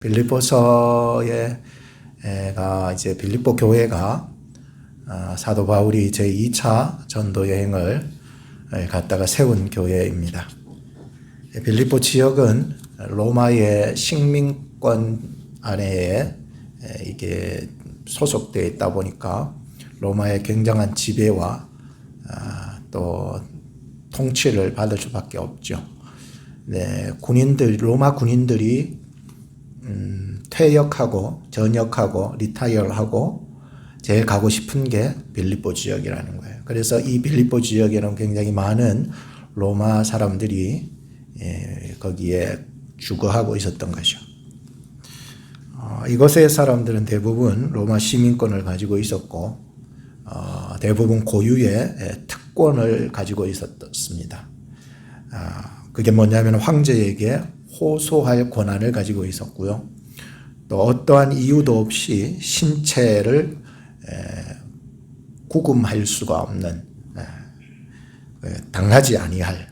빌립보서에가 이제 빌립보 교회가 사도 바울이 제2차 전도 여행을 갔다가 세운 교회입니다. 빌립보 지역은 로마의 식민권 안에 이게 소속되어 있다 보니까 로마의 굉장한 지배와 또 통치를 받을 수밖에 없죠. 네, 로마 군인들이 퇴역하고 전역하고 리타이어하고 제일 가고 싶은 게 빌립보 지역이라는 거예요. 그래서 이 빌립보 지역에는 굉장히 많은 로마 사람들이 거기에 주거하고 있었던 거죠. 이곳의 사람들은 대부분 로마 시민권을 가지고 있었고 대부분 고유의 특권을 가지고 있었습니다. 그게 뭐냐면 황제에게 호소할 권한을 가지고 있었고요. 또 어떠한 이유도 없이 신체를 구금할 수가 없는, 당하지 아니할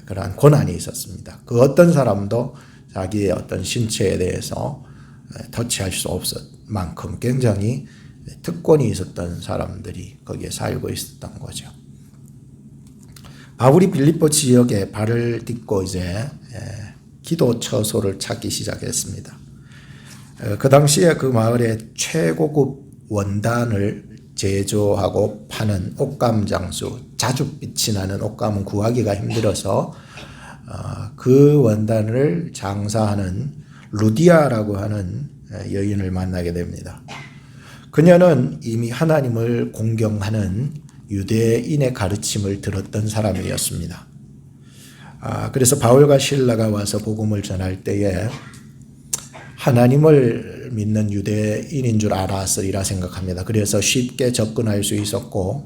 그러한 권한이 있었습니다. 그 어떤 사람도 자기의 어떤 신체에 대해서 터치할 수 없을 만큼 굉장히 특권이 있었던 사람들이 거기에 살고 있었던 거죠. 바울이 빌립보 지역에 발을 딛고 이제 기도 처소를 찾기 시작했습니다. 그 당시에 그 마을에 최고급 원단을 제조하고 파는 옷감 장수, 자줏빛이 나는 옷감은 구하기가 힘들어서 그 원단을 장사하는 루디아라고 하는 여인을 만나게 됩니다. 그녀는 이미 하나님을 공경하는 유대인의 가르침을 들었던 사람이었습니다. 그래서 바울과 실라가 와서 복음을 전할 때에 하나님을 믿는 유대인인 줄 알았으리라 생각합니다. 그래서 쉽게 접근할 수 있었고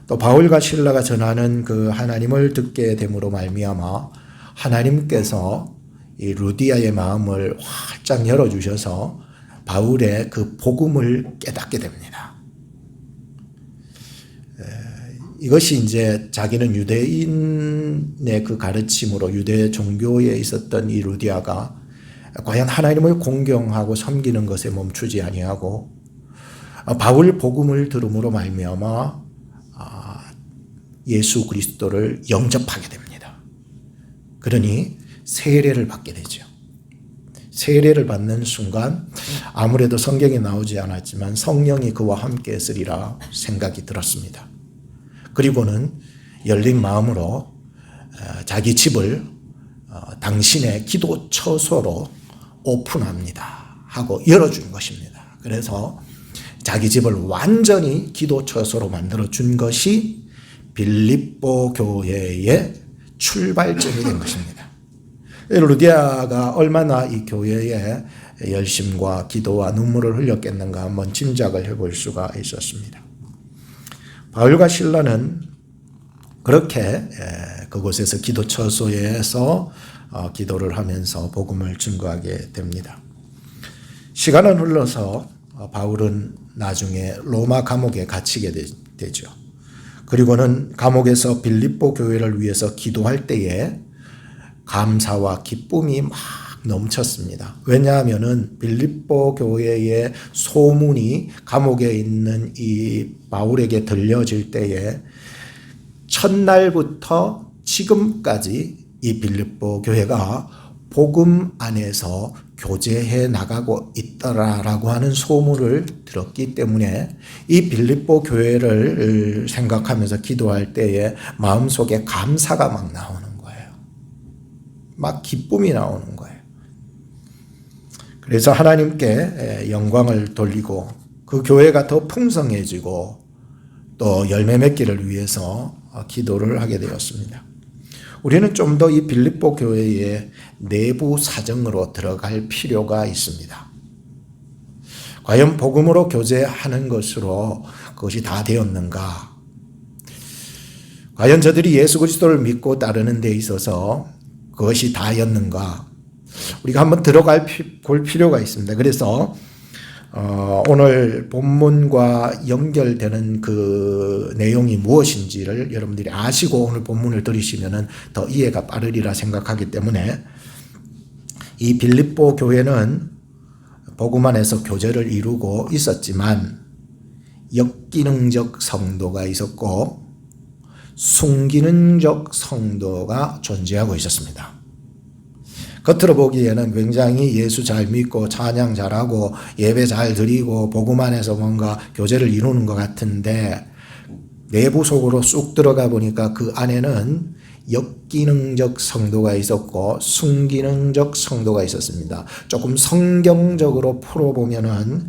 또 바울과 실라가 전하는 그 하나님을 듣게 됨으로 말미암아 하나님께서 이 루디아의 마음을 활짝 열어주셔서 바울의 그 복음을 깨닫게 됩니다. 이것이 이제 자기는 유대인의 그 가르침으로 유대 종교에 있었던 이 루디아가 과연 하나님을 공경하고 섬기는 것에 멈추지 아니하고 바울 복음을 들음으로 말미암아 예수 그리스도를 영접하게 됩니다. 그러니 세례를 받게 되죠. 세례를 받는 순간 아무래도 성경에 나오지 않았지만 성령이 그와 함께 했으리라 생각이 들었습니다. 그리고는 열린 마음으로 자기 집을 당신의 기도 처소로 오픈합니다 하고 열어준 것입니다. 그래서 자기 집을 완전히 기도 처소로 만들어 준 것이 빌립보 교회의 출발점이 된 것입니다. 루디아가 얼마나 이 교회에 열심과 기도와 눈물을 흘렸겠는가 한번 짐작을 해볼 수가 있었습니다. 바울과 실라는 그렇게 그곳에서 기도 처소에서 기도를 하면서 복음을 증거하게 됩니다. 시간은 흘러서 바울은 나중에 로마 감옥에 갇히게 되죠. 그리고는 감옥에서 빌립보 교회를 위해서 기도할 때에 감사와 기쁨이 막 넘쳤습니다. 왜냐하면은 빌립보 교회의 소문이 감옥에 있는 이 바울에게 들려질 때에 첫날부터 지금까지 이 빌립보 교회가 복음 안에서 교제해 나가고 있더라라고 하는 소문을 들었기 때문에 이 빌립보 교회를 생각하면서 기도할 때에 마음속에 감사가 막 나오는 거예요. 막 기쁨이 나오는 거예요. 그래서 하나님께 영광을 돌리고 그 교회가 더 풍성해지고 또 열매 맺기를 위해서 기도를 하게 되었습니다. 우리는 좀 더 이 빌립보 교회의 내부 사정으로 들어갈 필요가 있습니다. 과연 복음으로 교제하는 것으로 그것이 다 되었는가? 과연 저들이 예수 그리스도를 믿고 따르는 데 있어서 그것이 다였는가? 우리가 한번 볼 필요가 있습니다. 그래서 오늘 본문과 연결되는 그 내용이 무엇인지를 여러분들이 아시고 오늘 본문을 들으시면 더 이해가 빠르리라 생각하기 때문에 이 빌립보 교회는 복음 안에서 교제를 이루고 있었지만 역기능적 성도가 있었고 순기능적 성도가 존재하고 있었습니다. 겉으로 보기에는 굉장히 예수 잘 믿고 찬양 잘하고 예배 잘 드리고 복음 안에서 뭔가 교제를 이루는 것 같은데 내부 속으로 쑥 들어가 보니까 그 안에는 역기능적 성도가 있었고 순기능적 성도가 있었습니다. 조금 성경적으로 풀어보면은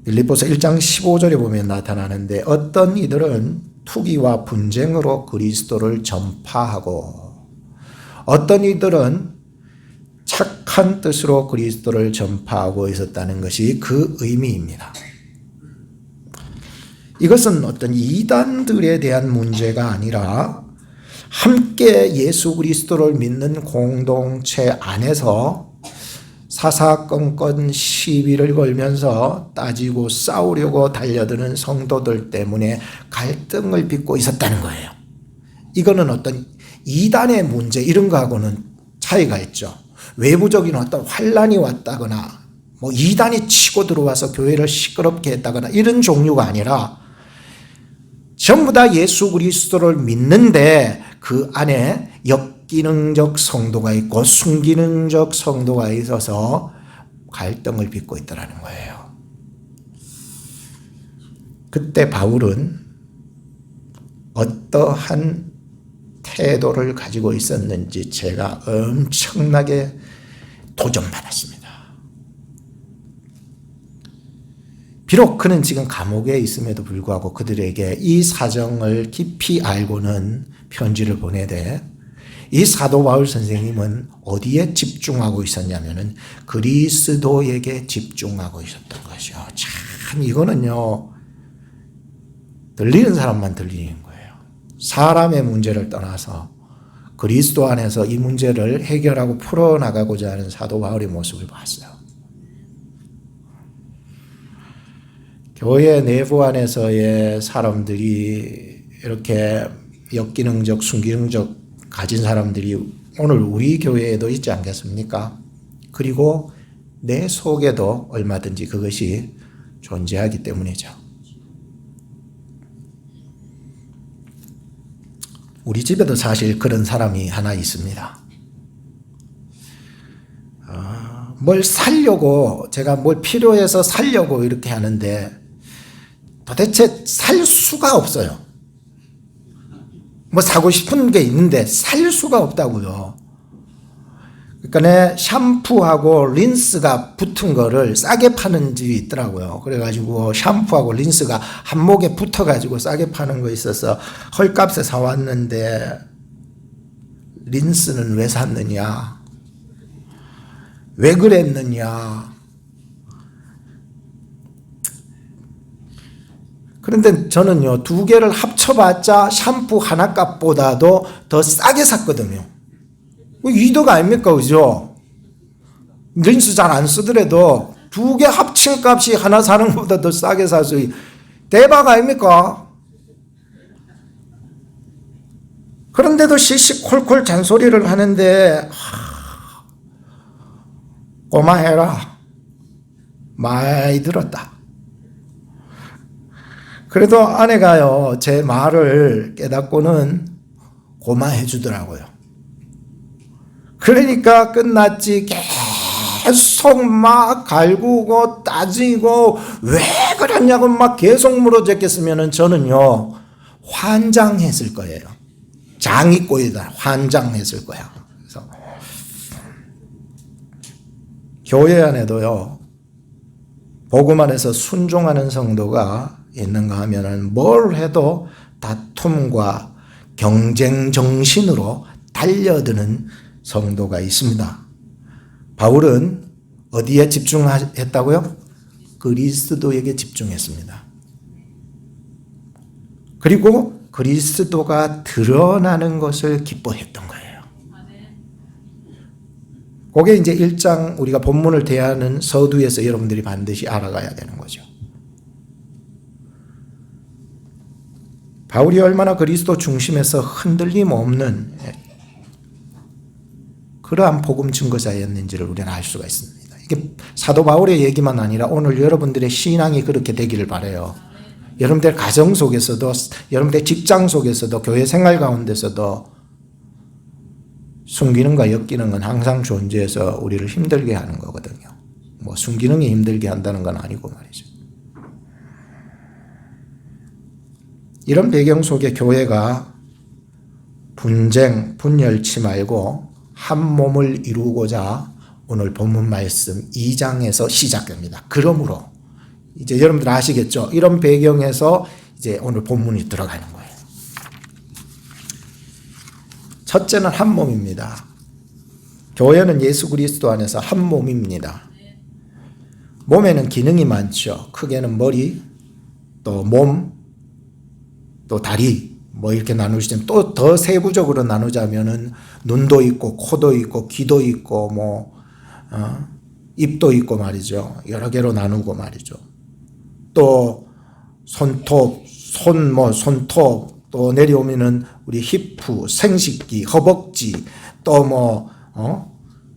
빌립보서 1장 15절에 보면 나타나는데 어떤 이들은 투기와 분쟁으로 그리스도를 전파하고 어떤 이들은 착한 뜻으로 그리스도를 전파하고 있었다는 것이 그 의미입니다. 이것은 어떤 이단들에 대한 문제가 아니라 함께 예수 그리스도를 믿는 공동체 안에서 사사건건 시비를 걸면서 따지고 싸우려고 달려드는 성도들 때문에 갈등을 빚고 있었다는 거예요. 이거는 어떤 이단의 문제 이런 거하고는 차이가 있죠. 외부적인 어떤 환란이 왔다거나 뭐 이단이 치고 들어와서 교회를 시끄럽게 했다거나 이런 종류가 아니라 전부 다 예수 그리스도를 믿는데 그 안에 역기능적 성도가 있고 순기능적 성도가 있어서 갈등을 빚고 있더라는 거예요. 그때 바울은 어떠한 태도를 가지고 있었는지 제가 엄청나게 도전받았습니다. 비록 그는 지금 감옥에 있음에도 불구하고 그들에게 이 사정을 깊이 알고는 편지를 보내되 이 사도 바울 선생님은 어디에 집중하고 있었냐면은 그리스도에게 집중하고 있었던 것이요. 참 이거는요 들리는 사람만 들리는 거예요. 사람의 문제를 떠나서 그리스도 안에서 이 문제를 해결하고 풀어나가고자 하는 사도 바울의 모습을 봤어요. 교회 내부 안에서의 사람들이 이렇게 역기능적, 순기능적 가진 사람들이 오늘 우리 교회에도 있지 않겠습니까? 그리고 내 속에도 얼마든지 그것이 존재하기 때문이죠. 우리 집에도 사실 그런 사람이 하나 있습니다. 뭘 살려고, 제가 뭘 필요해서 살려고 이렇게 하는데 도대체 살 수가 없어요. 뭐 사고 싶은 게 있는데 살 수가 없다고요. 그러니까 내 샴푸하고 린스가 붙은 거를 싸게 파는 집이 있더라고요. 그래가지고 샴푸하고 린스가 한목에 붙어가지고 싸게 파는 거 있어서 헐값에 사왔는데 린스는 왜 샀느냐? 왜 그랬느냐? 그런데 저는요, 두 개를 합쳐봤자 샴푸 하나 값보다도 더 싸게 샀거든요. 이득 아닙니까? 그죠? 린스 잘 안 쓰더라도 두 개 합친 값이 하나 사는 것보다 더 싸게 사서 대박 아닙니까? 그런데도 시시콜콜 잔소리를 하는데 고마해라. 많이 들었다. 그래도 아내가요, 제 말을 깨닫고는 고마해 주더라고요. 그러니까 끝났지. 계속 막 갈구고 따지고 왜 그랬냐고 막 계속 물어댔겠으면 저는요, 환장했을 거예요. 장이 꼬이다. 환장했을 거야. 그래서 교회 안에도요, 복음 안에서 순종하는 성도가 있는가 하면은 뭘 해도 다툼과 경쟁 정신으로 달려드는 성도가 있습니다. 바울은 어디에 집중했다고요? 그리스도에게 집중했습니다. 그리고 그리스도가 드러나는 것을 기뻐했던 거예요. 그게 이제 1장 우리가 본문을 대하는 서두에서 여러분들이 반드시 알아가야 되는 거죠. 바울이 얼마나 그리스도 중심에서 흔들림 없는 그러한 복음 증거자였는지를 우리는 알 수가 있습니다. 이게 사도 바울의 얘기만 아니라 오늘 여러분들의 신앙이 그렇게 되기를 바라요. 여러분들 가정 속에서도, 여러분들 직장 속에서도, 교회 생활 가운데서도 순기능과 역기능은 항상 존재해서 우리를 힘들게 하는 거거든요. 뭐 순기능이 힘들게 한다는 건 아니고 말이죠. 이런 배경 속에 교회가 분쟁, 분열치 말고 한 몸을 이루고자 오늘 본문 말씀 2장에서 시작됩니다. 그러므로 이제 여러분들 아시겠죠? 이런 배경에서 이제 오늘 본문이 들어가는 거예요. 첫째는 한 몸입니다. 교회는 예수 그리스도 안에서 한 몸입니다. 몸에는 기능이 많죠. 크게는 머리, 또 몸, 또 다리, 뭐 이렇게 나누시면 또 더 세부적으로 나누자면은 눈도 있고, 코도 있고, 귀도 있고, 입도 있고 말이죠. 여러 개로 나누고 말이죠. 또 손톱, 손톱, 또 내려오면은 우리 히프, 생식기, 허벅지, 또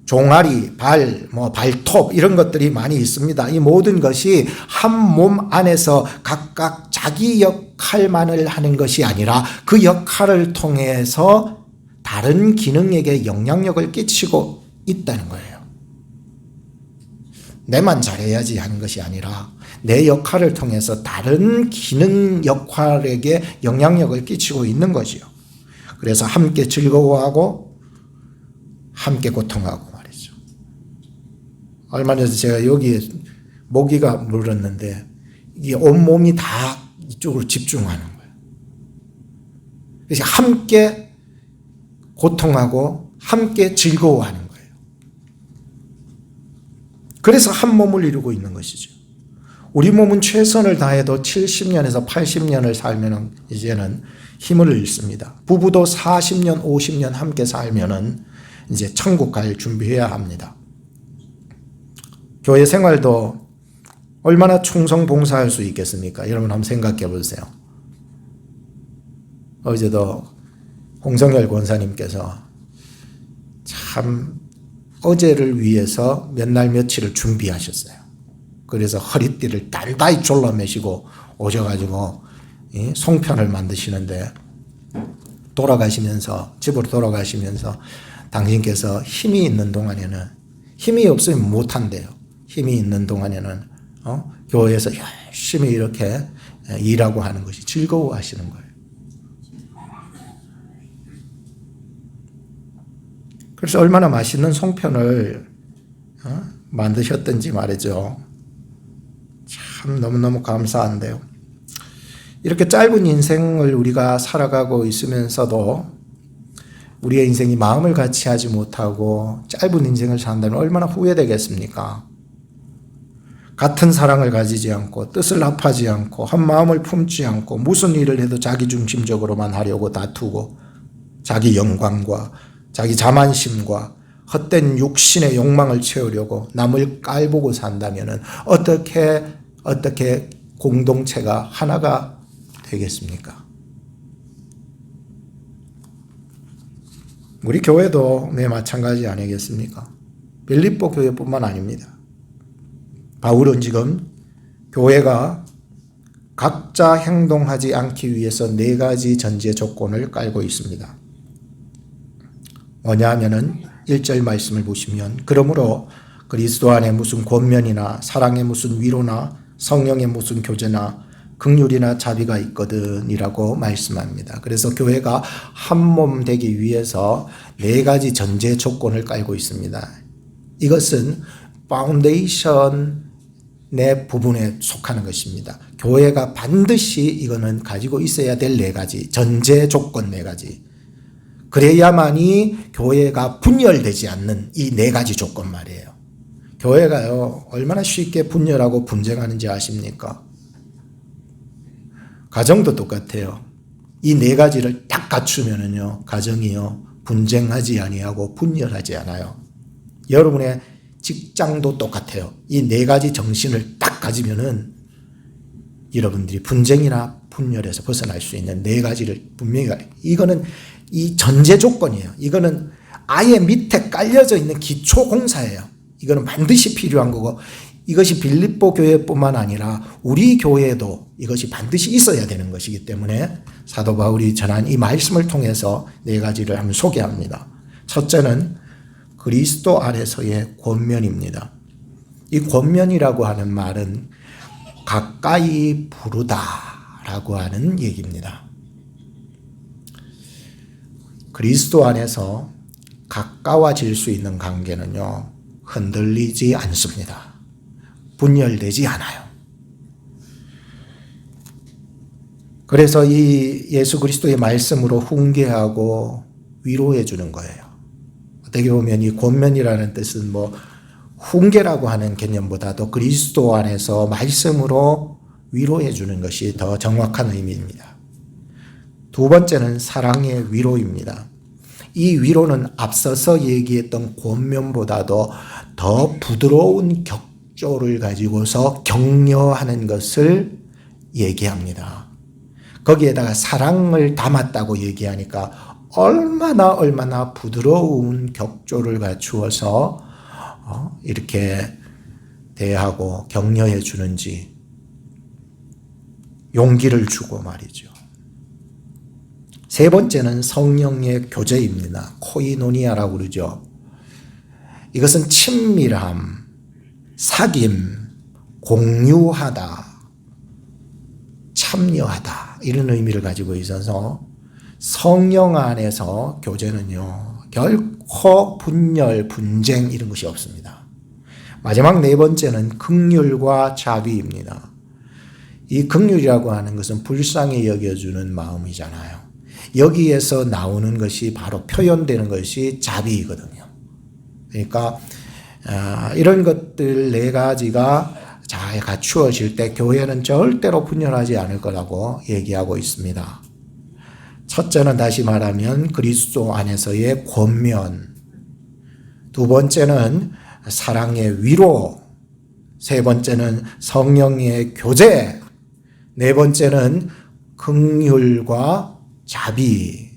종아리, 발톱 이런 것들이 많이 있습니다. 이 모든 것이 한 몸 안에서 각각 자기 역할만을 하는 것이 아니라 그 역할을 통해서 다른 기능에게 영향력을 끼치고 있다는 거예요. 내만 잘해야지 하는 것이 아니라 내 역할을 통해서 다른 기능 역할에게 영향력을 끼치고 있는 거지요. 그래서 함께 즐거워하고 함께 고통하고 말이죠. 얼마 전에 제가 여기에 모기가 물었는데 이게 온몸이 다 이쪽으로 집중하는 거예요. 그래서 함께 고통하고 함께 즐거워하는 거예요. 그래서 한 몸을 이루고 있는 것이죠. 우리 몸은 최선을 다해도 70년에서 80년을 살면 이제는 힘을 잃습니다. 부부도 40년, 50년 함께 살면은 이제 천국 갈 준비해야 합니다. 교회 생활도 얼마나 충성 봉사할 수 있겠습니까? 여러분 한번 생각해 보세요. 어제도 홍성열 권사님께서 참 어제를 위해서 몇 날 며칠을 준비하셨어요. 그래서 허리띠를 단단히 졸라매시고 오셔가지고 송편을 만드시는데 집으로 돌아가시면서 당신께서 힘이 있는 동안에는, 힘이 없으면 못한대요. 힘이 있는 동안에는 교회에서 열심히 이렇게 일하고 하는 것이 즐거워하시는 거예요. 그래서 얼마나 맛있는 송편을 만드셨던지 말이죠. 참 너무너무 감사한데요. 이렇게 짧은 인생을 우리가 살아가고 있으면서도 우리의 인생이 마음을 같이 하지 못하고 짧은 인생을 산다면 얼마나 후회되겠습니까? 같은 사랑을 가지지 않고 뜻을 합하지 않고 한 마음을 품지 않고 무슨 일을 해도 자기중심적으로만 하려고 다투고 자기 영광과 자기 자만심과 헛된 육신의 욕망을 채우려고 남을 깔보고 산다면 어떻게 공동체가 하나가 되겠습니까? 우리 교회도 마찬가지 아니겠습니까? 빌립보 교회뿐만 아닙니다. 바울은 지금 교회가 각자 행동하지 않기 위해서 4가지 전제 조건을 깔고 있습니다. 뭐냐 하면은 1절 말씀을 보시면 그러므로 그리스도 안에 무슨 권면이나 사랑의 무슨 위로나 성령의 무슨 교제나 긍휼이나 자비가 있거든 이라고 말씀합니다. 그래서 교회가 한 몸 되기 위해서 4가지 전제 조건을 깔고 있습니다. 이것은 파운데이션 내 부분에 속하는 것입니다. 교회가 반드시 이거는 가지고 있어야 될 4가지 전제 조건 4가지. 그래야만이 교회가 분열되지 않는 이 4가지 조건 말이에요. 교회가요 얼마나 쉽게 분열하고 분쟁하는지 아십니까? 가정도 똑같아요. 이 4가지를 딱 갖추면은요 가정이요 분쟁하지 아니하고 분열하지 않아요. 여러분의 직장도 똑같아요. 이 4가지 정신을 딱 가지면은 여러분들이 분쟁이나 분열에서 벗어날 수 있는 4가지를 분명히 이거는 이 전제 조건이에요. 이거는 아예 밑에 깔려져 있는 기초 공사예요. 이거는 반드시 필요한 거고 이것이 빌립보 교회뿐만 아니라 우리 교회에도 이것이 반드시 있어야 되는 것이기 때문에 사도 바울이 전한 이 말씀을 통해서 네 가지를 한번 소개합니다. 첫째는 그리스도 안에서의 권면입니다. 이 권면이라고 하는 말은 가까이 부르다라고 하는 얘기입니다. 그리스도 안에서 가까워질 수 있는 관계는요, 흔들리지 않습니다. 분열되지 않아요. 그래서 이 예수 그리스도의 말씀으로 훈계하고 위로해 주는 거예요. 어떻게 보면 이 권면이라는 뜻은 훈계라고 하는 개념보다도 그리스도 안에서 말씀으로 위로해 주는 것이 더 정확한 의미입니다. 두 번째는 사랑의 위로입니다. 이 위로는 앞서서 얘기했던 권면보다도 더 부드러운 격조를 가지고서 격려하는 것을 얘기합니다. 거기에다가 사랑을 담았다고 얘기하니까 얼마나 부드러운 격조를 갖추어서 이렇게 대하고 격려해 주는지 용기를 주고 말이죠. 세 번째는 성령의 교제입니다. 코이노니아라고 그러죠. 이것은 친밀함, 사귐, 공유하다, 참여하다 이런 의미를 가지고 있어서 성령 안에서 교제는요 결코 분열, 분쟁 이런 것이 없습니다. 마지막 네 번째는 긍휼과 자비입니다. 이 긍휼이라고 하는 것은 불쌍히 여겨주는 마음이잖아요. 여기에서 나오는 것이 바로 표현되는 것이 자비이거든요. 그러니까 이런 것들 네 가지가 잘 갖추어질 때 교회는 절대로 분열하지 않을 거라고 얘기하고 있습니다. 첫째는 다시 말하면 그리스도 안에서의 권면, 두 번째는 사랑의 위로, 세 번째는 성령의 교제, 네 번째는 긍휼과 자비.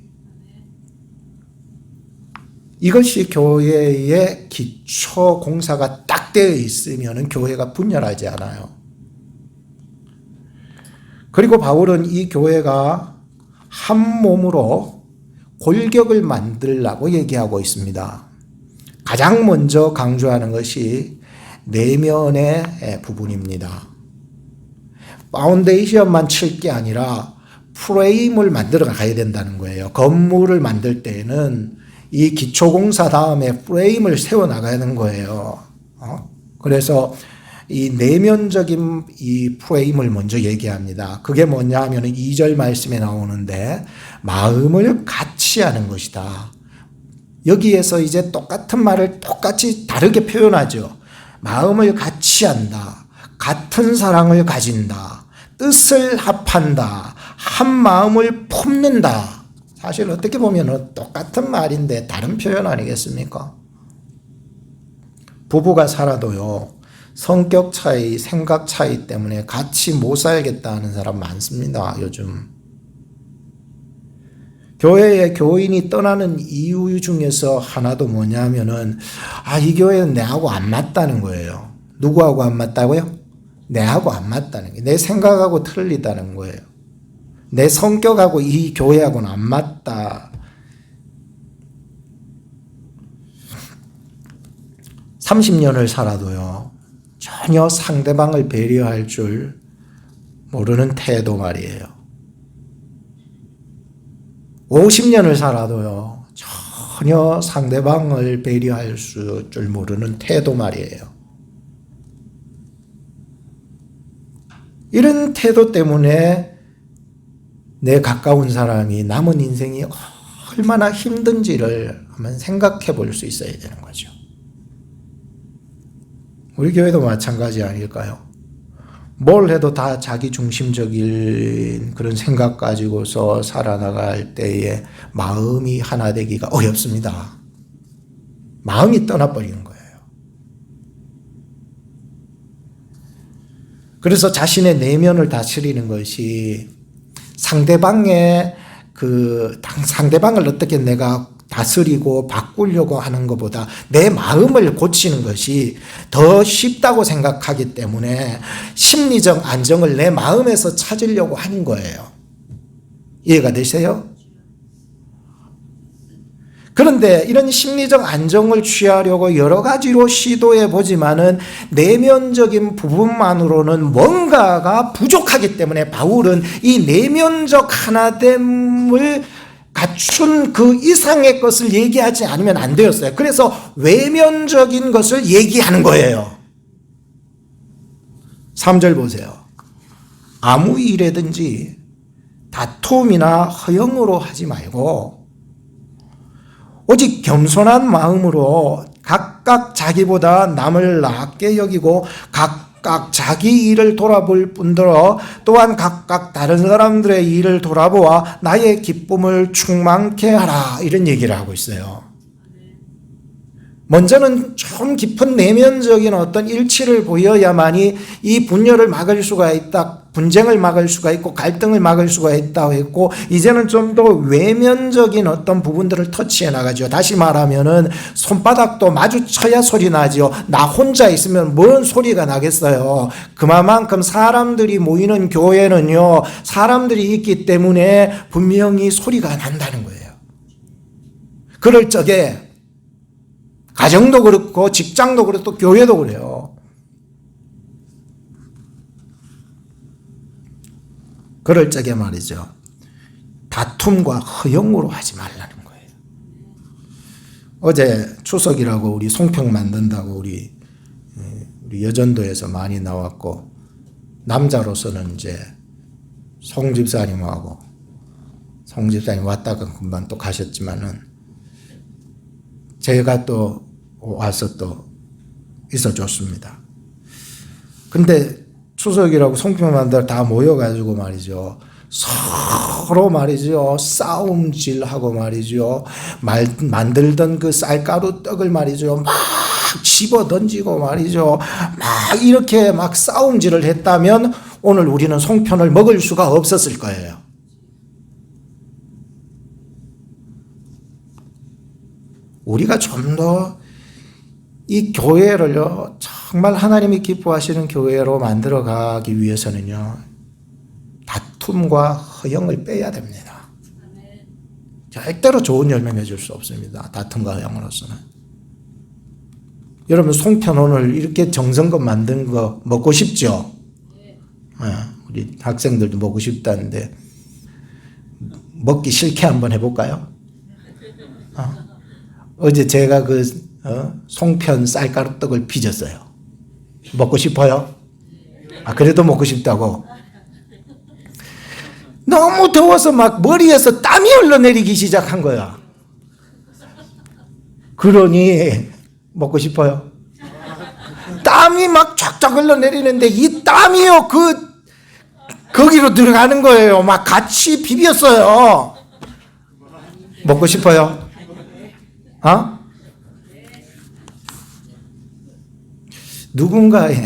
이것이 교회의 기초 공사가 딱 되어 있으면 교회가 분열하지 않아요. 그리고 바울은 이 교회가 한 몸으로 골격을 만들라고 얘기하고 있습니다. 가장 먼저 강조하는 것이 내면의 부분입니다. 파운데이션만 칠 게 아니라 프레임을 만들어 가야 된다는 거예요. 건물을 만들 때에는 이 기초공사 다음에 프레임을 세워나가는 거예요. 그래서 이 내면적인 이 프레임을 먼저 얘기합니다. 그게 뭐냐 하면 2절 말씀에 나오는데 마음을 같이 하는 것이다. 여기에서 이제 똑같은 말을 똑같이 다르게 표현하죠. 마음을 같이 한다. 같은 사랑을 가진다. 뜻을 합한다. 한 마음을 품는다. 사실 어떻게 보면 똑같은 말인데 다른 표현 아니겠습니까? 부부가 살아도요. 성격 차이, 생각 차이 때문에 같이 못 살겠다 하는 사람 많습니다. 요즘. 교회에 교인이 떠나는 이유 중에서 하나도 뭐냐면은 이 교회는 내하고 안 맞다는 거예요. 누구하고 안 맞다고요? 내하고 안 맞다는 거예요. 내 생각하고 틀리다는 거예요. 내 성격하고 이 교회하고는 안 맞다. 30년을 살아도요. 전혀 상대방을 배려할 줄 모르는 태도 말이에요. 50년을 살아도요. 전혀 상대방을 배려할 줄 모르는 태도 말이에요. 이런 태도 때문에 내 가까운 사람이 남은 인생이 얼마나 힘든지를 한번 생각해 볼 수 있어야 되는 거죠. 우리 교회도 마찬가지 아닐까요? 뭘 해도 다 자기 중심적인 그런 생각 가지고서 살아나갈 때에 마음이 하나 되기가 어렵습니다. 마음이 떠나버리는 거예요. 그래서 자신의 내면을 다스리는 것이 상대방을 어떻게 내가 다스리고 바꾸려고 하는 것보다 내 마음을 고치는 것이 더 쉽다고 생각하기 때문에 심리적 안정을 내 마음에서 찾으려고 하는 거예요. 이해가 되세요? 그런데 이런 심리적 안정을 취하려고 여러 가지로 시도해 보지만은 내면적인 부분만으로는 뭔가가 부족하기 때문에 바울은 이 내면적 하나됨을 갖춘 그 이상의 것을 얘기하지 않으면 안 되었어요. 그래서 외면적인 것을 얘기하는 거예요. 3절 보세요. 아무 일에든지 다툼이나 허영으로 하지 말고 오직 겸손한 마음으로 각각 자기보다 남을 낮게 여기고 각각 자기 일을 돌아볼 뿐더러 또한 각각 다른 사람들의 일을 돌아보아 나의 기쁨을 충만케 하라, 이런 얘기를 하고 있어요. 먼저는 좀 깊은 내면적인 어떤 일치를 보여야만이 이 분열을 막을 수가 있다, 분쟁을 막을 수가 있고 갈등을 막을 수가 있다고 했고, 이제는 좀 더 외면적인 어떤 부분들을 터치해 나가죠. 다시 말하면은 손바닥도 마주쳐야 소리 나죠. 나 혼자 있으면 뭔 소리가 나겠어요. 그만큼 사람들이 모이는 교회는요, 사람들이 있기 때문에 분명히 소리가 난다는 거예요. 그럴 적에 가정도 그렇고 직장도 그렇고 교회도 그래요. 그럴 적에 말이죠, 다툼과 허영으로 하지 말라는 거예요. 어제 추석이라고 우리 송평 만든다고 우리 여전도에서 많이 나왔고, 남자로서는 이제 송 집사님하고, 송 집사님 왔다가 금방 또 가셨지만은 제가 또 와서 또 있어줬습니다. 근데 추석이라고 송평만들 다 모여가지고 말이죠, 서로 말이죠, 싸움질하고 말이죠, 만들던 그 쌀가루 떡을 말이죠, 막 집어 던지고 말이죠, 막 이렇게 막 싸움질을 했다면 오늘 우리는 송편을 먹을 수가 없었을 거예요. 우리가 좀 더 이 교회를요, 정말 하나님이 기뻐하시는 교회로 만들어가기 위해서는요, 다툼과 허영을 빼야 됩니다. 절대로 좋은 열매 맺을 수 없습니다. 다툼과 허영으로서는. 여러분, 송편 오늘 이렇게 정성껏 만든 거 먹고 싶죠? 우리 학생들도 먹고 싶다는데 먹기 싫게 한번 해볼까요? 어제 제가 송편 쌀가루 떡을 빚었어요. 먹고 싶어요? 그래도 먹고 싶다고? 너무 더워서 막 머리에서 땀이 흘러내리기 시작한 거야. 그러니 먹고 싶어요? 땀이 막 쫙쫙 흘러내리는데 이 땀이요, 거기로 들어가는 거예요. 막 같이 비볐어요. 먹고 싶어요? 누군가의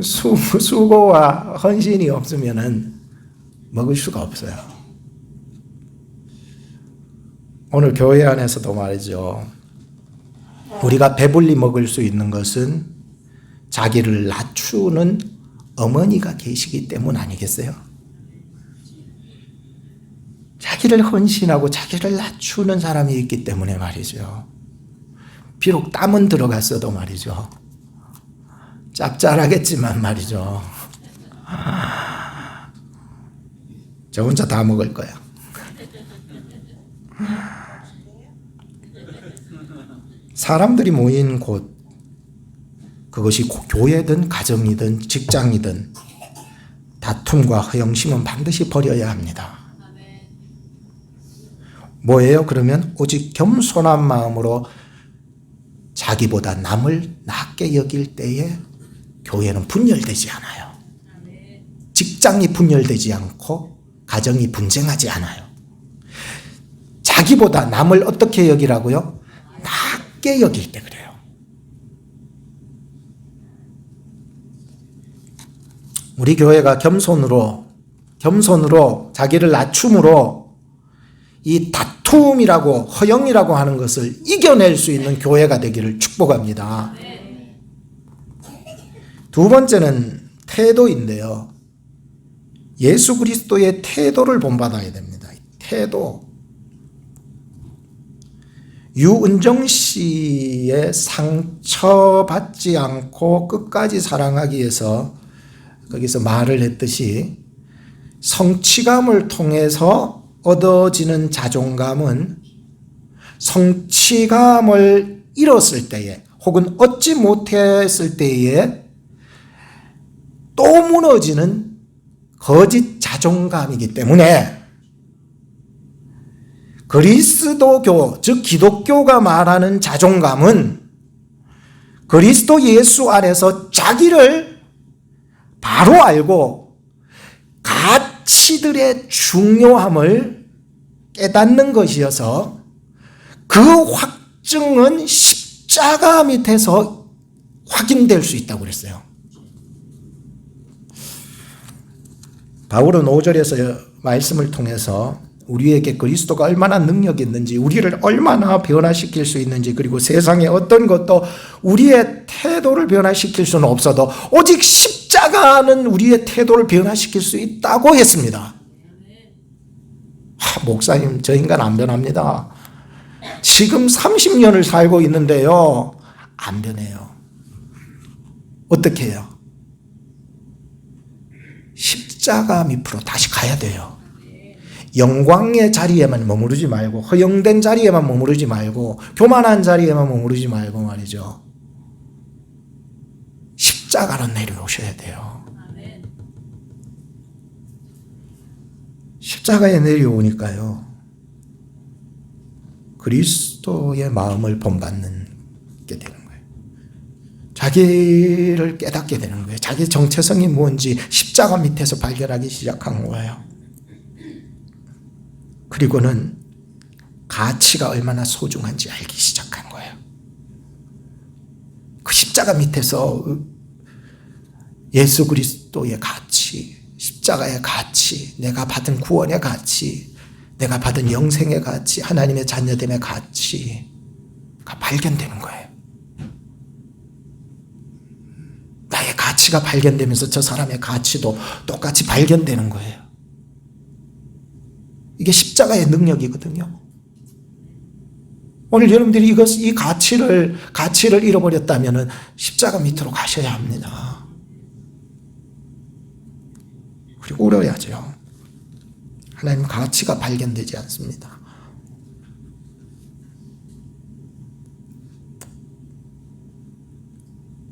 수고와 헌신이 없으면은 먹을 수가 없어요. 오늘 교회 안에서도 말이죠, 우리가 배불리 먹을 수 있는 것은 자기를 낮추는 어머니가 계시기 때문 아니겠어요? 자기를 헌신하고 자기를 낮추는 사람이 있기 때문에 말이죠. 비록 땀은 들어갔어도 말이죠, 짭짤하겠지만 말이죠, 저 혼자 다 먹을 거야. 사람들이 모인 곳, 그것이 교회든 가정이든 직장이든 다툼과 허영심은 반드시 버려야 합니다. 뭐예요? 그러면 오직 겸손한 마음으로 자기보다 남을 낮게 여길 때에 교회는 분열되지 않아요. 직장이 분열되지 않고 가정이 분쟁하지 않아요. 자기보다 남을 어떻게 여기라고요? 낮게 여길 때 그래요. 우리 교회가 겸손으로 자기를 낮춤으로 이 다툼 투움이라고 허영이라고 하는 것을 이겨낼 수 있는 교회가 되기를 축복합니다. 두 번째는 태도인데요. 예수 그리스도의 태도를 본받아야 됩니다. 태도. 유은정 씨의 상처받지 않고 끝까지 사랑하기 위해서 거기서 말을 했듯이 성취감을 통해서 얻어지는 자존감은 성취감을 잃었을 때에 혹은 얻지 못했을 때에 또 무너지는 거짓 자존감이기 때문에 그리스도교, 즉 기독교가 말하는 자존감은 그리스도 예수 안에서 자기를 바로 알고 가치들의 중요함을 깨닫는 것이어서 그 확증은 십자가 밑에서 확인될 수 있다고 그랬어요. 바울은 5절에서 말씀을 통해서 우리에게 그리스도가 얼마나 능력이 있는지, 우리를 얼마나 변화시킬 수 있는지, 그리고 세상의 어떤 것도 우리의 태도를 변화시킬 수는 없어도 오직 십자가는 우리의 태도를 변화시킬 수 있다고 했습니다. 목사님, 저 인간 안 변합니다. 지금 30년을 살고 있는데요, 안 변해요. 어떻게 해요? 십자가 밑으로 다시 가야 돼요. 영광의 자리에만 머무르지 말고, 허영된 자리에만 머무르지 말고, 교만한 자리에만 머무르지 말고 말이죠. 십자가로 내려오셔야 돼요. 십자가에 내려오니까요, 그리스도의 마음을 본받는 게 되는 거예요. 자기를 깨닫게 되는 거예요. 자기 정체성이 뭔지 십자가 밑에서 발견하기 시작한 거예요. 그리고는 가치가 얼마나 소중한지 알기 시작한 거예요. 그 십자가 밑에서 예수 그리스도의 가치, 십자가의 가치, 내가 받은 구원의 가치, 내가 받은 영생의 가치, 하나님의 자녀됨의 가치가 발견되는 거예요. 나의 가치가 발견되면서 저 사람의 가치도 똑같이 발견되는 거예요. 이게 십자가의 능력이거든요. 오늘 여러분들이 이 가치를 잃어버렸다면 십자가 밑으로 가셔야 합니다. 그리고 울어야죠. 하나님 가치가 발견되지 않습니다.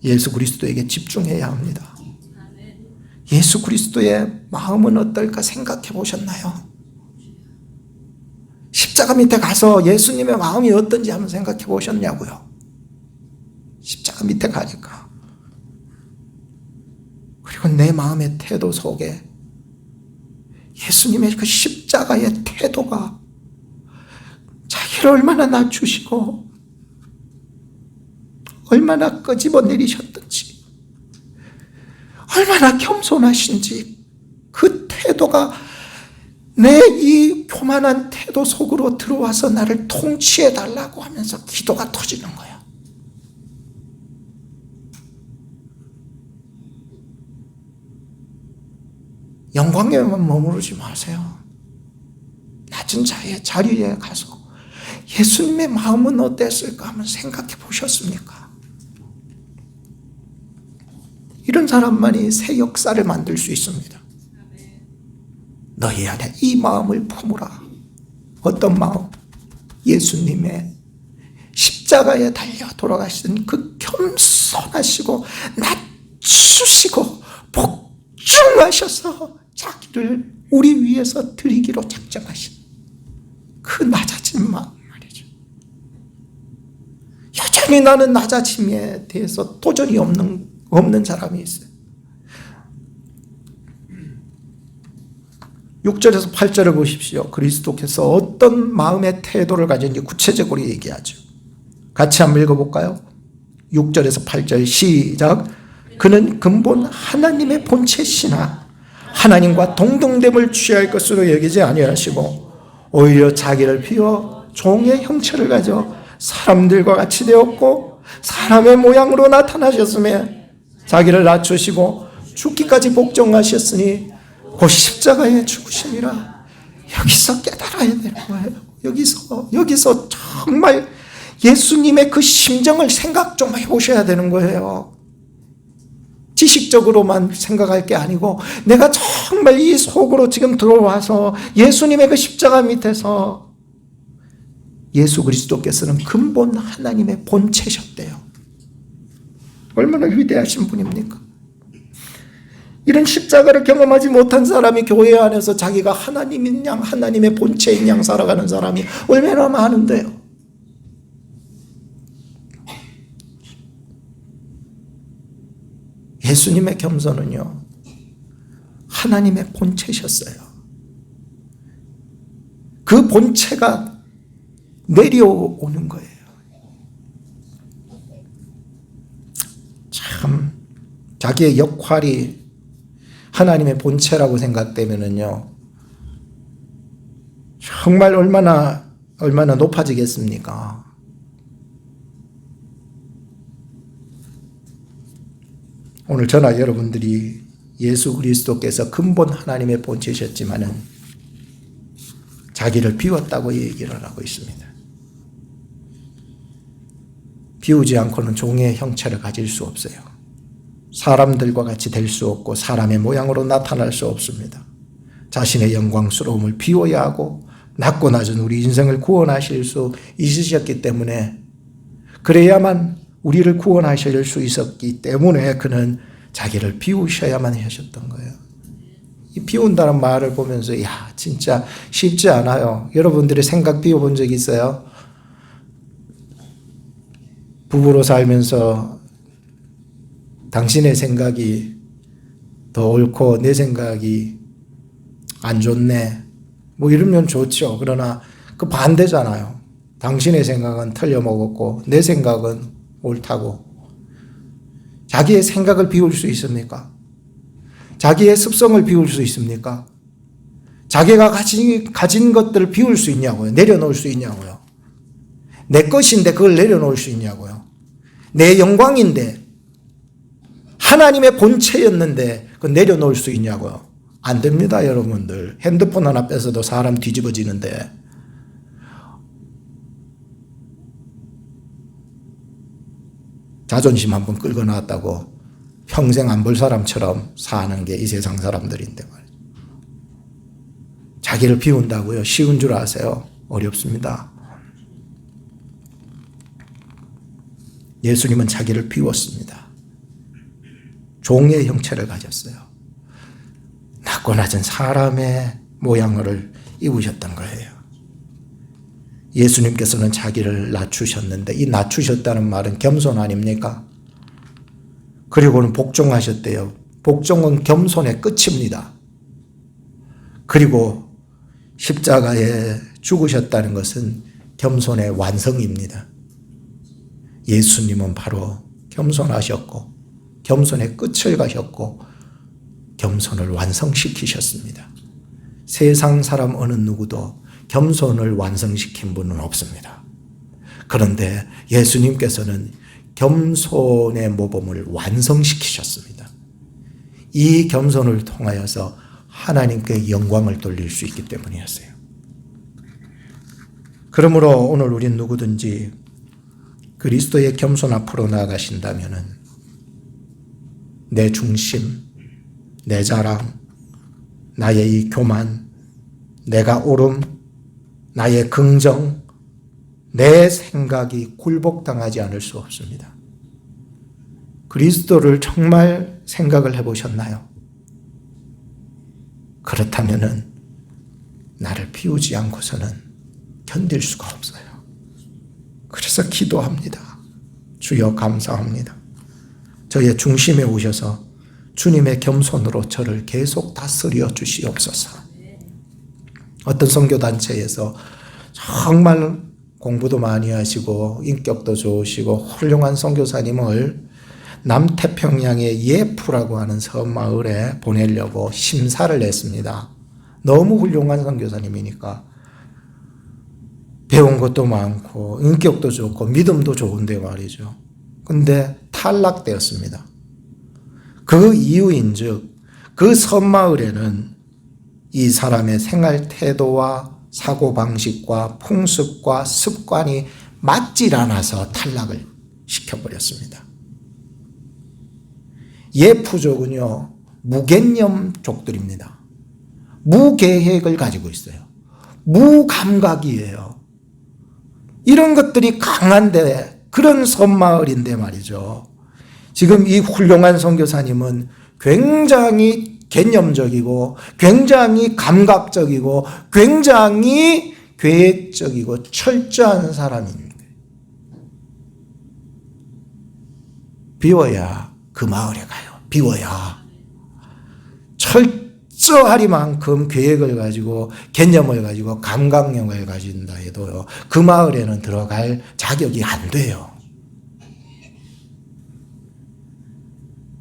예수 그리스도에게 집중해야 합니다. 예수 그리스도의 마음은 어떨까 생각해 보셨나요? 십자가 밑에 가서 예수님의 마음이 어떤지 한번 생각해 보셨냐고요. 십자가 밑에 가니까. 그리고 내 마음의 태도 속에 예수님의 그 십자가의 태도가 자기를 얼마나 낮추시고 얼마나 끄집어 내리셨든지 얼마나 겸손하신지 그 태도가 내 이 교만한 태도 속으로 들어와서 나를 통치해 달라고 하면서 기도가 터지는 거야. 영광에만 머무르지 마세요. 낮은 자리에 가서 예수님의 마음은 어땠을까 한번 생각해 보셨습니까? 이런 사람만이 새 역사를 만들 수 있습니다. 너희 안에 이 마음을 품으라. 어떤 마음? 예수님의 십자가에 달려 돌아가신 그 겸손하시고 낮추시고 복종하셔서 자기를 우리 위해서 드리기로 작정하신 그 낮아진 마음 말이죠. 여전히 나는 낮아짐에 대해서 도전이 없는 사람이 있어요. 6절에서 8절을 보십시오. 그리스도께서 어떤 마음의 태도를 가졌는지 구체적으로 얘기하죠. 같이 한번 읽어볼까요? 6절에서 8절 시작. 그는 근본 하나님의 본체시나 하나님과 동등됨을 취할 것으로 여기지 아니하시고 오히려 자기를 비워 종의 형체를 가져 사람들과 같이 되었고 사람의 모양으로 나타나셨으며 자기를 낮추시고 죽기까지 복종하셨으니 곧 십자가에 죽으심이라. 여기서 깨달아야 되는 거예요. 여기서 정말 예수님의 그 심정을 생각 좀 해보셔야 되는 거예요. 지식적으로만 생각할 게 아니고 내가 정말 이 속으로 지금 들어와서 예수님의 그 십자가 밑에서 예수 그리스도께서는 근본 하나님의 본체셨대요. 얼마나 위대하신 분입니까? 이런 십자가를 경험하지 못한 사람이 교회 안에서 자기가 하나님인 양, 하나님의 본체인 양 살아가는 사람이 얼마나 많은데요. 예수님의 겸손은요, 하나님의 본체셨어요. 그 본체가 내려오는 거예요. 참, 자기의 역할이 하나님의 본체라고 생각되면은요, 정말 얼마나 높아지겠습니까? 오늘 저나 여러분들이 예수 그리스도께서 근본 하나님의 본체셨지만은 자기를 비웠다고 얘기를 하고 있습니다. 비우지 않고는 종의 형체를 가질 수 없어요. 사람들과 같이 될 수 없고 사람의 모양으로 나타날 수 없습니다. 자신의 영광스러움을 비워야 하고 낮고 낮은 우리 인생을 구원하실 수 있으셨기 때문에, 그래야만 우리를 구원하실 수 있었기 때문에 그는 자기를 비우셔야만 하셨던 거예요. 이 비운다는 말을 보면서 진짜 쉽지 않아요. 여러분들이 생각 비워본 적 있어요? 부부로 살면서 당신의 생각이 더 옳고 내 생각이 안 좋네, 뭐 이러면 좋죠. 그러나 그 반대잖아요. 당신의 생각은 틀려먹었고 내 생각은 옳다고. 자기의 생각을 비울 수 있습니까? 자기의 습성을 비울 수 있습니까? 자기가 가진 것들을 비울 수 있냐고요? 내려놓을 수 있냐고요? 내 것인데 그걸 내려놓을 수 있냐고요? 내 영광인데, 하나님의 본체였는데 그걸 내려놓을 수 있냐고요? 안 됩니다, 여러분들. 핸드폰 하나 뺏어도 사람 뒤집어지는데, 자존심 한번 끌고 나왔다고 평생 안 볼 사람처럼 사는 게 이 세상 사람들인데 말이죠. 자기를 비운다고요? 쉬운 줄 아세요? 어렵습니다. 예수님은 자기를 비웠습니다. 종의 형체를 가졌어요. 낮고 낮은 사람의 모양을 입으셨던 거예요. 예수님께서는 자기를 낮추셨는데, 이 낮추셨다는 말은 겸손 아닙니까? 그리고는 복종하셨대요. 복종은 겸손의 끝입니다. 그리고 십자가에 죽으셨다는 것은 겸손의 완성입니다. 예수님은 바로 겸손하셨고 겸손의 끝을 가셨고 겸손을 완성시키셨습니다. 세상 사람 어느 누구도 겸손을 완성시킨 분은 없습니다. 그런데 예수님께서는 겸손의 모범을 완성시키셨습니다. 이 겸손을 통하여서 하나님께 영광을 돌릴 수 있기 때문이었어요. 그러므로 오늘 우린 누구든지 그리스도의 겸손 앞으로 나아가신다면은 내 중심, 내 자랑, 나의 이 교만, 내가 옳음, 나의 긍정, 내 생각이 굴복당하지 않을 수 없습니다. 그리스도를 정말 생각을 해보셨나요? 그렇다면은 나를 비우지 않고서는 견딜 수가 없어요. 그래서 기도합니다. 주여 감사합니다. 저의 중심에 오셔서 주님의 겸손으로 저를 계속 다스려 주시옵소서. 어떤 선교단체에서 정말 공부도 많이 하시고 인격도 좋으시고 훌륭한 선교사님을 남태평양의 예프라고 하는 섬마을에 보내려고 심사를 했습니다. 너무 훌륭한 선교사님이니까 배운 것도 많고 인격도 좋고 믿음도 좋은데 말이죠. 근데 탈락되었습니다. 그 이유인즉 그 섬마을에는 이 사람의 생활 태도와 사고방식과 풍습과 습관이 맞질 않아서 탈락을 시켜버렸습니다. 예푸족은요, 무개념족들입니다. 무계획을 가지고 있어요. 무감각이에요. 이런 것들이 강한데 그런 섬마을인데 말이죠. 지금 이 훌륭한 선교사님은 굉장히 개념적이고 굉장히 감각적이고 굉장히 계획적이고 철저한 사람입니다. 비워야 그 마을에 가요. 비워야. 철저하리만큼 계획을 가지고 개념을 가지고 감각력을 가진다 해도요. 그 마을에는 들어갈 자격이 안 돼요.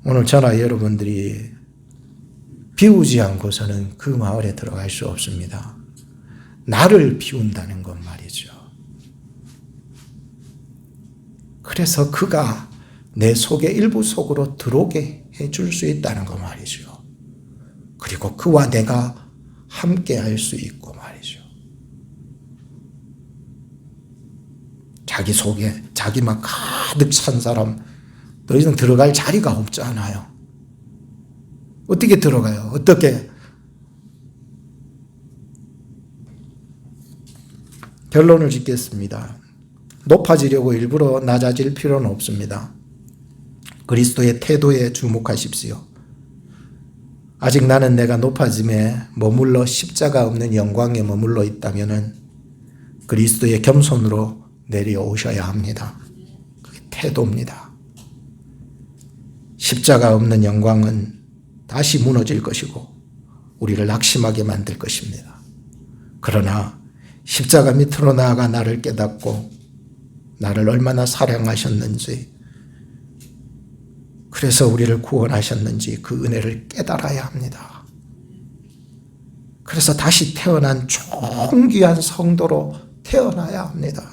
오늘 저나 여러분들이 비우지 않고서는 그 마을에 들어갈 수 없습니다. 나를 비운다는 것 말이죠. 그래서 그가 내 속에 일부 속으로 들어오게 해줄 수 있다는 것 말이죠. 그리고 그와 내가 함께 할 수 있고 말이죠. 자기 속에 자기만 가득 찬 사람 더 이상 들어갈 자리가 없잖아요. 어떻게 들어가요? 어떻게? 결론을 짓겠습니다. 높아지려고 일부러 낮아질 필요는 없습니다. 그리스도의 태도에 주목하십시오. 아직 나는 내가 높아짐에 머물러 십자가 없는 영광에 머물러 있다면 그리스도의 겸손으로 내려오셔야 합니다. 그게 태도입니다. 십자가 없는 영광은 다시 무너질 것이고 우리를 낙심하게 만들 것입니다. 그러나 십자가 밑으로 나아가 나를 깨닫고 나를 얼마나 사랑하셨는지 그래서 우리를 구원하셨는지 그 은혜를 깨달아야 합니다. 그래서 다시 태어난 존귀한 성도로 태어나야 합니다.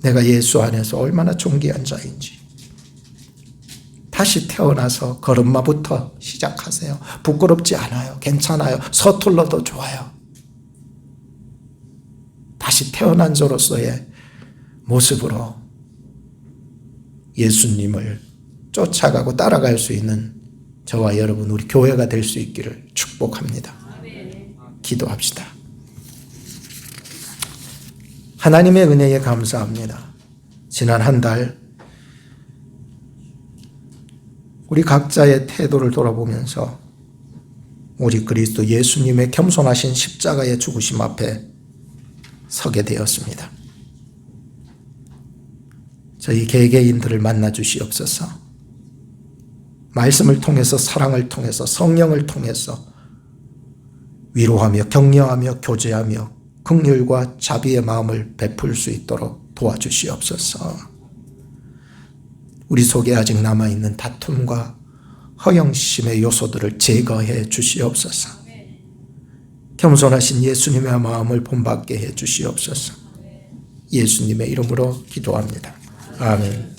내가 예수 안에서 얼마나 존귀한 자인지 다시 태어나서 걸음마부터 시작하세요. 부끄럽지 않아요. 괜찮아요. 서툴러도 좋아요. 다시 태어난 자로서의 모습으로 예수님을 쫓아가고 따라갈 수 있는 저와 여러분 우리 교회가 될 수 있기를 축복합니다. 기도합시다. 하나님의 은혜에 감사합니다. 지난 한 달 우리 각자의 태도를 돌아보면서 우리 그리스도 예수님의 겸손하신 십자가의 죽으심 앞에 서게 되었습니다. 저희 개개인들을 만나 주시옵소서. 말씀을 통해서 사랑을 통해서 성령을 통해서 위로하며 격려하며 교제하며 긍휼과 자비의 마음을 베풀 수 있도록 도와주시옵소서. 우리 속에 아직 남아있는 다툼과 허영심의 요소들을 제거해 주시옵소서. 겸손하신 예수님의 마음을 본받게 해 주시옵소서. 예수님의 이름으로 기도합니다. 아멘.